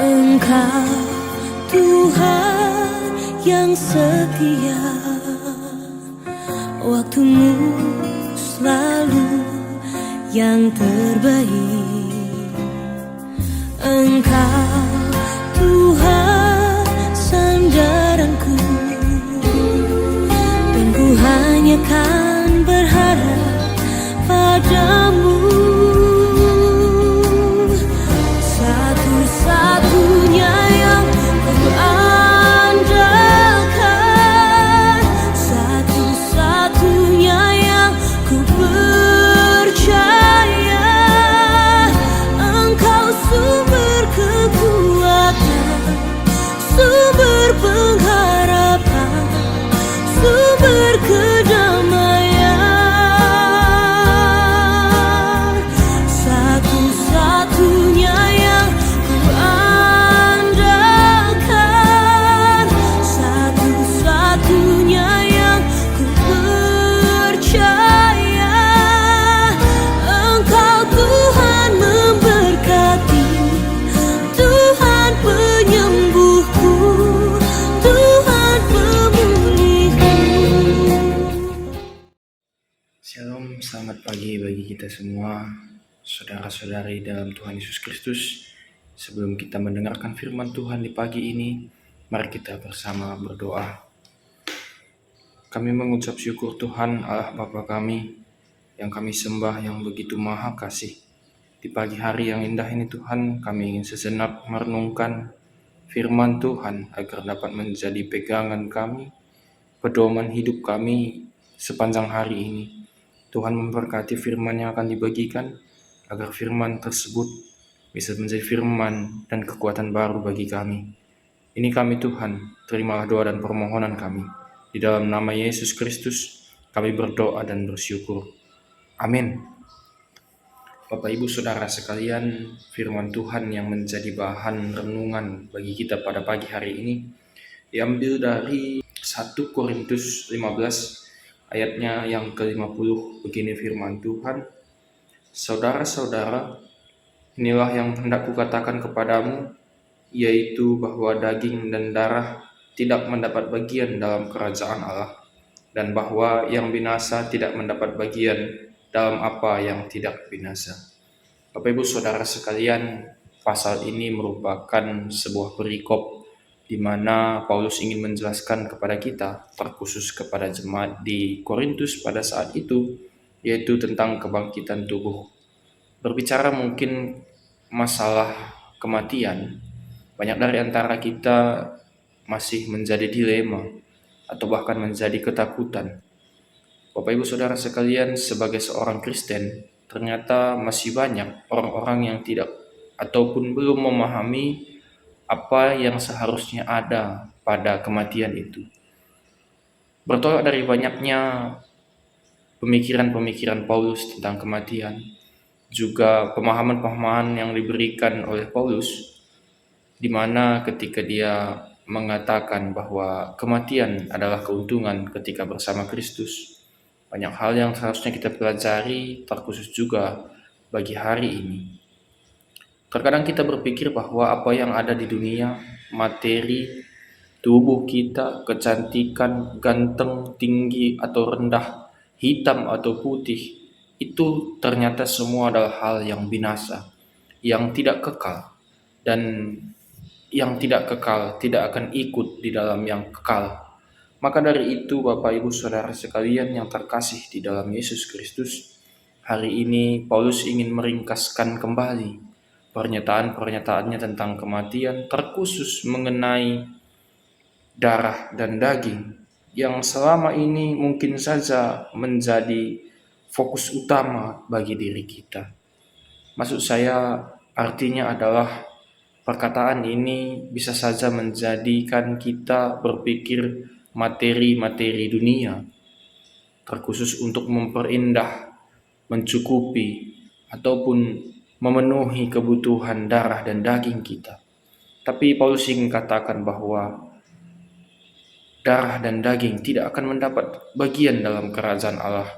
Engkau Tuhan yang setia, waktumu selalu yang terbaik. Engkau Tuhan sandaranku, dan ku hanya kan berharap padamu. Satu-satunya yang ku andalkan, satu-satunya yang ku percaya. Engkau sumber kekuatan, sumber pengharapan, sumber kedamaian. Satu-satunya yang ku andalkan, satu-satunya yang ku percaya. Engkau Tuhan memberkati, Tuhan penyembuhku, Tuhan pemulihku. Shalom, selamat pagi bagi kita semua, saudara-saudari dalam Tuhan Yesus Kristus. Sebelum kita mendengarkan firman Tuhan di pagi ini, mari kita bersama berdoa. Kami mengucap syukur Tuhan Allah Bapa kami, yang kami sembah, yang begitu maha kasih. Di pagi hari yang indah ini Tuhan, kami ingin sejenak merenungkan firman Tuhan agar dapat menjadi pegangan kami, pedoman hidup kami sepanjang hari ini. Tuhan memberkati firman yang akan dibagikan, agar firman tersebut bisa menjadi firman dan kekuatan baru bagi kami. Ini kami Tuhan, terimalah doa dan permohonan kami. Di dalam nama Yesus Kristus, kami berdoa dan bersyukur. Amin. Bapak Ibu Saudara sekalian, firman Tuhan yang menjadi bahan renungan bagi kita pada pagi hari ini diambil dari 1 Korintus 15 ayatnya yang ke-50. Begini firman Tuhan, saudara-saudara, inilah yang hendak kukatakan kepadamu, yaitu bahwa daging dan darah tidak mendapat bagian dalam kerajaan Allah, dan bahwa yang binasa tidak mendapat bagian dalam apa yang tidak binasa. Bapak Ibu Saudara sekalian, pasal ini merupakan sebuah perikop di mana Paulus ingin menjelaskan kepada kita, terkhusus kepada jemaat di Korintus pada saat itu, yaitu tentang kebangkitan tubuh. Berbicara mungkin masalah kematian, banyak dari antara kita masih menjadi dilema atau bahkan menjadi ketakutan. Bapak Ibu Saudara sekalian, sebagai seorang Kristen, ternyata masih banyak orang-orang yang tidak ataupun belum memahami apa yang seharusnya ada pada kematian itu. Bertolak dari banyaknya pemikiran-pemikiran Paulus tentang kematian, juga pemahaman-pemahaman yang diberikan oleh Paulus, di mana ketika dia mengatakan bahwa kematian adalah keuntungan ketika bersama Kristus, banyak hal yang seharusnya kita pelajari, terkhusus juga bagi hari ini. Terkadang kita berpikir bahwa apa yang ada di dunia, materi, tubuh kita, kecantikan, ganteng, tinggi atau rendah, hitam atau putih, itu ternyata semua adalah hal yang binasa, yang tidak kekal, dan yang tidak kekal tidak akan ikut di dalam yang kekal. Maka dari itu, Bapak Ibu Saudara sekalian yang terkasih di dalam Yesus Kristus, hari ini Paulus ingin meringkaskan kembali pernyataan-pernyataannya tentang kematian, terkhusus mengenai darah dan daging yang selama ini mungkin saja menjadi fokus utama bagi diri kita. Maksud saya, artinya adalah perkataan ini bisa saja menjadikan kita berpikir materi-materi dunia, terkhusus untuk memperindah, mencukupi, ataupun memenuhi kebutuhan darah dan daging kita. Tapi Paulus ingin katakan bahwa darah dan daging tidak akan mendapat bagian dalam kerajaan Allah,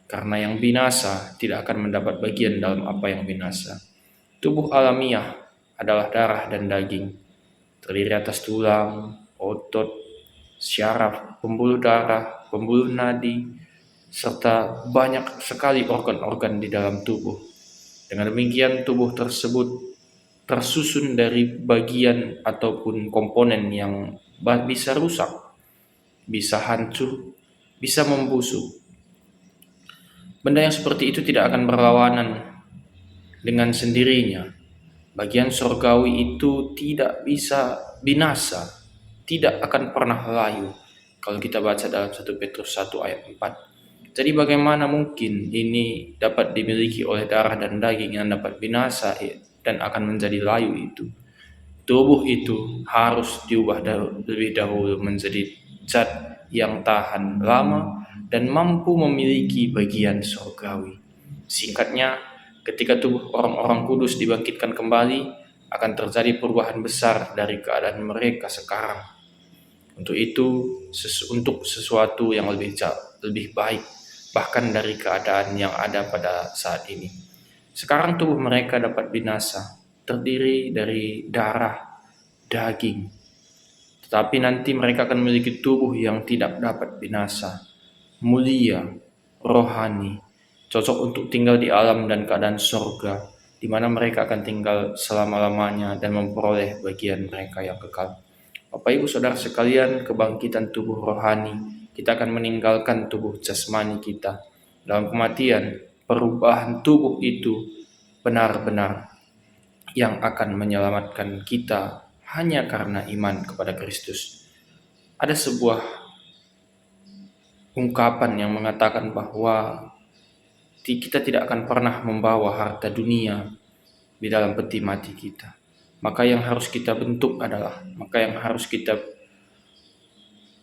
karena yang binasa tidak akan mendapat bagian dalam apa yang binasa. Tubuh alamiah adalah darah dan daging, terdiri atas tulang, otot, syaraf, pembuluh darah, pembuluh nadi, serta banyak sekali organ-organ di dalam tubuh. Dengan demikian, tubuh tersebut tersusun dari bagian ataupun komponen yang bisa rusak, bisa hancur, bisa membusuk. Benda yang seperti itu tidak akan berlawanan dengan sendirinya. Bagian surgawi itu tidak bisa binasa, tidak akan pernah layu. Kalau kita baca dalam 1 Petrus 1 ayat 4. Jadi bagaimana mungkin ini dapat dimiliki oleh darah dan daging yang dapat binasa dan akan menjadi layu itu? Tubuh itu harus diubah lebih dahulu menjadi zat yang tahan lama dan mampu memiliki bagian surgawi. Singkatnya, ketika tubuh orang-orang kudus dibangkitkan kembali, akan terjadi perubahan besar dari keadaan mereka sekarang. Untuk itu, untuk sesuatu yang lebih baik, bahkan dari keadaan yang ada pada saat ini. Sekarang tubuh mereka dapat binasa, terdiri dari darah, daging. Tetapi nanti mereka akan memiliki tubuh yang tidak dapat binasa, mulia, rohani, cocok untuk tinggal di alam dan keadaan surga, di mana mereka akan tinggal selama-lamanya dan memperoleh bagian mereka yang kekal. Bapak Ibu Saudara sekalian, kebangkitan tubuh rohani, kita akan meninggalkan tubuh jasmani kita. Dalam kematian, perubahan tubuh itu benar-benar yang akan menyelamatkan kita hanya karena iman kepada Kristus. Ada sebuah ungkapan yang mengatakan bahwa kita tidak akan pernah membawa harta dunia di dalam peti mati kita. Maka yang harus kita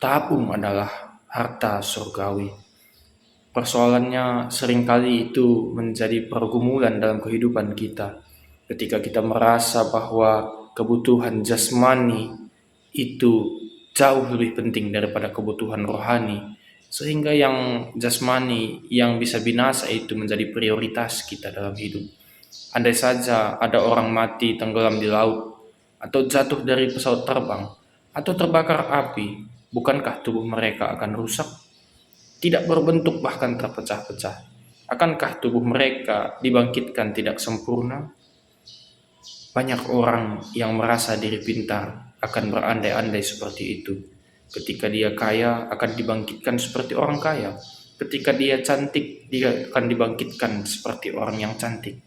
tabung adalah harta surgawi. Persoalannya seringkali itu menjadi pergumulan dalam kehidupan kita. Ketika kita merasa bahwa kebutuhan jasmani itu jauh lebih penting daripada kebutuhan rohani, sehingga yang jasmani yang bisa binasa itu menjadi prioritas kita dalam hidup. Andai saja ada orang mati tenggelam di laut, atau jatuh dari pesawat terbang, atau terbakar api, bukankah tubuh mereka akan rusak? Tidak berbentuk bahkan terpecah-pecah. Akankah tubuh mereka dibangkitkan tidak sempurna? Banyak orang yang merasa diri pintar akan berandai-andai seperti itu. Ketika dia kaya akan dibangkitkan seperti orang kaya. Ketika dia cantik dia akan dibangkitkan seperti orang yang cantik.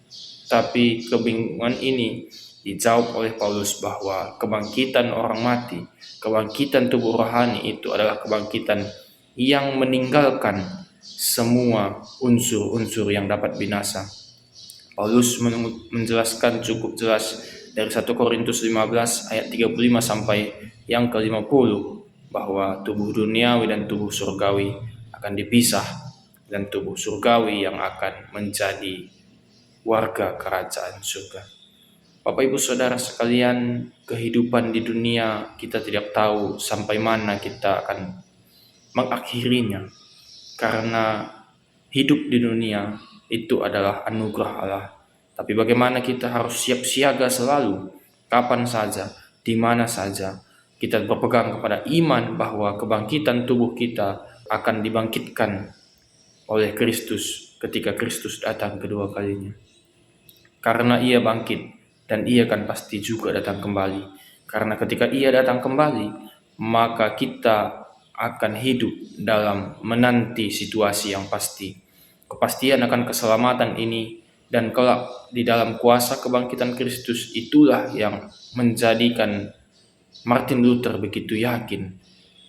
Tapi kebingungan ini dijawab oleh Paulus bahwa kebangkitan orang mati, kebangkitan tubuh rohani itu adalah kebangkitan yang meninggalkan semua unsur-unsur yang dapat binasa. Paulus menjelaskan cukup jelas dari 1 Korintus 15 ayat 35 sampai yang ke-50 bahwa tubuh duniawi dan tubuh surgawi akan dipisah, dan tubuh surgawi yang akan menjadi warga kerajaan surga. Bapak Ibu Saudara sekalian, kehidupan di dunia kita tidak tahu sampai mana kita akan mengakhirinya, karena hidup di dunia itu adalah anugerah Allah. Tapi bagaimana kita harus siap siaga selalu, kapan saja, di mana saja, kita berpegang kepada iman bahwa kebangkitan tubuh kita akan dibangkitkan oleh Kristus ketika Kristus datang kedua kalinya. Karena ia bangkit dan ia akan pasti juga datang kembali. Karena ketika ia datang kembali, maka kita akan hidup dalam menanti situasi yang pasti. Kepastian akan keselamatan ini dan kelak di dalam kuasa kebangkitan Kristus itulah yang menjadikan Martin Luther begitu yakin.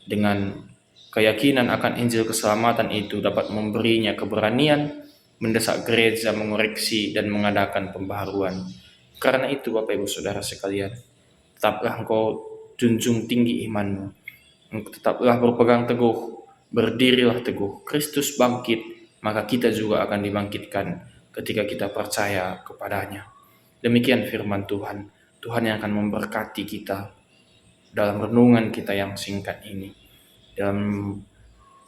Dengan keyakinan akan Injil keselamatan itu dapat memberinya keberanian mendesak gereja mengoreksi dan mengadakan pembaharuan. Karena itu Bapak Ibu Saudara sekalian, tetaplah engkau junjung tinggi imanmu. Tetaplah berpegang teguh, berdirilah teguh. Kristus bangkit, maka kita juga akan dibangkitkan ketika kita percaya kepadanya. Demikian firman Tuhan. Tuhan yang akan memberkati kita dalam renungan kita yang singkat ini. Dalam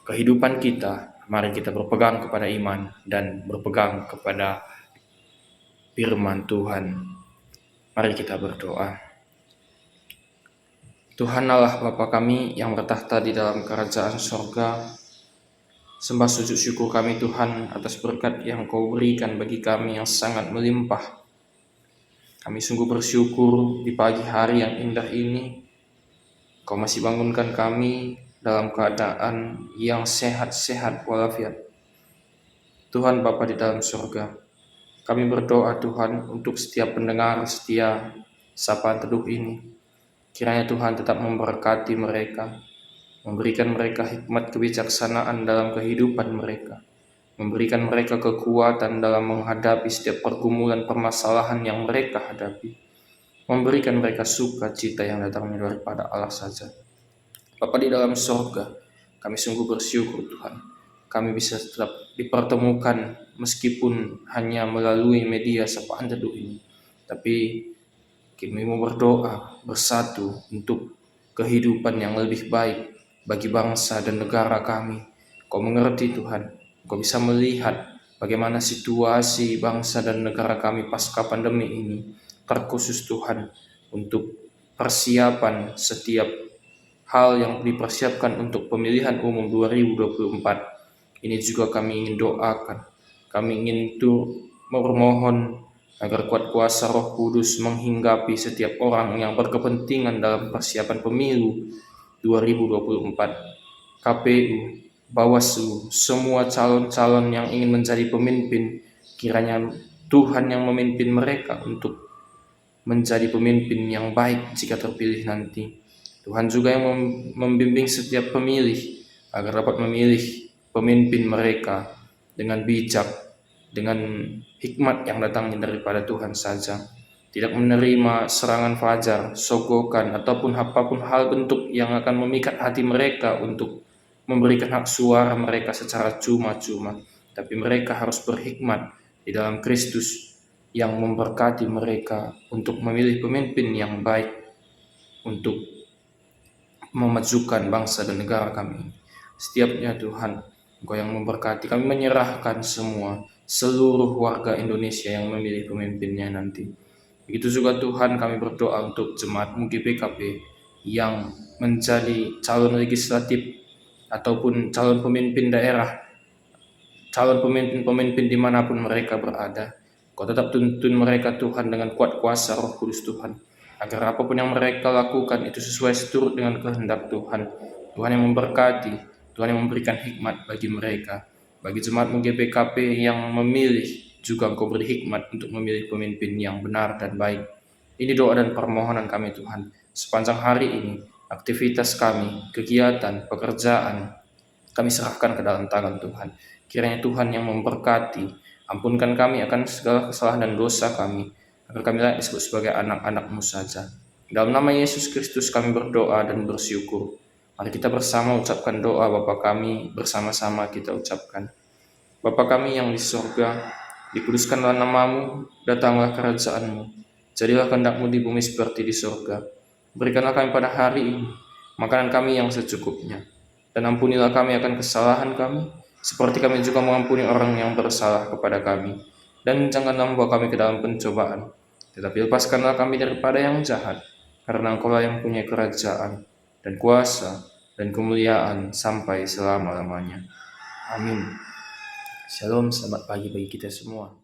kehidupan kita, mari kita berpegang kepada iman dan berpegang kepada firman Tuhan. Mari kita berdoa. Tuhan Allah Bapa kami yang bertahta di dalam kerajaan sorga, sembah sujud syukur kami Tuhan atas berkat yang Kau berikan bagi kami yang sangat melimpah. Kami sungguh bersyukur di pagi hari yang indah ini, Kau masih bangunkan kami dalam keadaan yang sehat-sehat walafiat. Tuhan Bapa di dalam sorga, kami berdoa Tuhan untuk setiap pendengar setia sapaan teduh ini. Kiranya Tuhan tetap memberkati mereka, memberikan mereka hikmat kebijaksanaan dalam kehidupan mereka, memberikan mereka kekuatan dalam menghadapi setiap pergumulan permasalahan yang mereka hadapi, memberikan mereka sukacita yang datangnya daripada Allah saja. Bapa di dalam sorga, kami sungguh bersyukur Tuhan, kami bisa tetap dipertemukan meskipun hanya melalui media sapaan teduh ini, tapi kami mau berdoa bersatu untuk kehidupan yang lebih baik bagi bangsa dan negara kami. Kau mengerti Tuhan, Kau bisa melihat bagaimana situasi bangsa dan negara kami pasca pandemi ini. Terkhusus Tuhan untuk persiapan setiap hal yang dipersiapkan untuk pemilihan umum 2024. Ini juga kami ingin doakan. Kami ingin memohon agar kuat kuasa Roh Kudus menghinggapi setiap orang yang berkepentingan dalam persiapan pemilu 2024, KPU, Bawaslu, semua calon-calon yang ingin menjadi pemimpin, kiranya Tuhan yang memimpin mereka untuk menjadi pemimpin yang baik jika terpilih nanti. Tuhan juga yang membimbing setiap pemilih agar dapat memilih pemimpin mereka dengan bijak, dengan hikmat yang datangnya daripada Tuhan saja, tidak menerima serangan fajar, sogokan, ataupun apapun hal bentuk yang akan memikat hati mereka untuk memberikan hak suara mereka secara cuma-cuma, tapi mereka harus berhikmat di dalam Kristus yang memberkati mereka untuk memilih pemimpin yang baik untuk memajukan bangsa dan negara kami. Setiapnya Tuhan, Engkau yang memberkati. Kami menyerahkan seluruh warga Indonesia yang memilih pemimpinnya nanti. Begitu juga Tuhan, kami berdoa untuk jemaat GPKP yang menjadi calon legislatif ataupun calon pemimpin daerah, calon pemimpin-pemimpin dimanapun mereka berada. Kau tetap tuntun mereka Tuhan dengan kuat kuasa Roh Kudus Tuhan, agar apapun yang mereka lakukan itu sesuai seturut dengan kehendak Tuhan. Tuhan yang memberkati, Tuhan yang memberikan hikmat bagi mereka. Bagi jemaat GPKP yang memilih, juga Engkau beri hikmat untuk memilih pemimpin yang benar dan baik. Ini doa dan permohonan kami Tuhan. Sepanjang hari ini, aktivitas kami, kegiatan, pekerjaan, kami serahkan ke dalam tangan Tuhan. Kiranya Tuhan yang memberkati, ampunkan kami akan segala kesalahan dan dosa kami, agar kami layak disebut sebagai anak-anak-Mu saja. Dalam nama Yesus Kristus kami berdoa dan bersyukur. Mari kita bersama ucapkan doa Bapa kami, bersama-sama kita ucapkan. Bapa kami yang di surga, dikuduskanlah nama-Mu, datanglah kerajaan-Mu, jadilah kehendak-Mu di bumi seperti di surga. Berikanlah kami pada hari ini makanan kami yang secukupnya, dan ampunilah kami akan kesalahan kami, seperti kami juga mengampuni orang yang bersalah kepada kami. Dan janganlah membawa kami ke dalam pencobaan, tetapi lepaskanlah kami daripada yang jahat, karena Engkau-lah yang punya kerajaan, dan kuasa, dan kemuliaan sampai selama-lamanya. Amin. Shalom, selamat pagi bagi kita semua.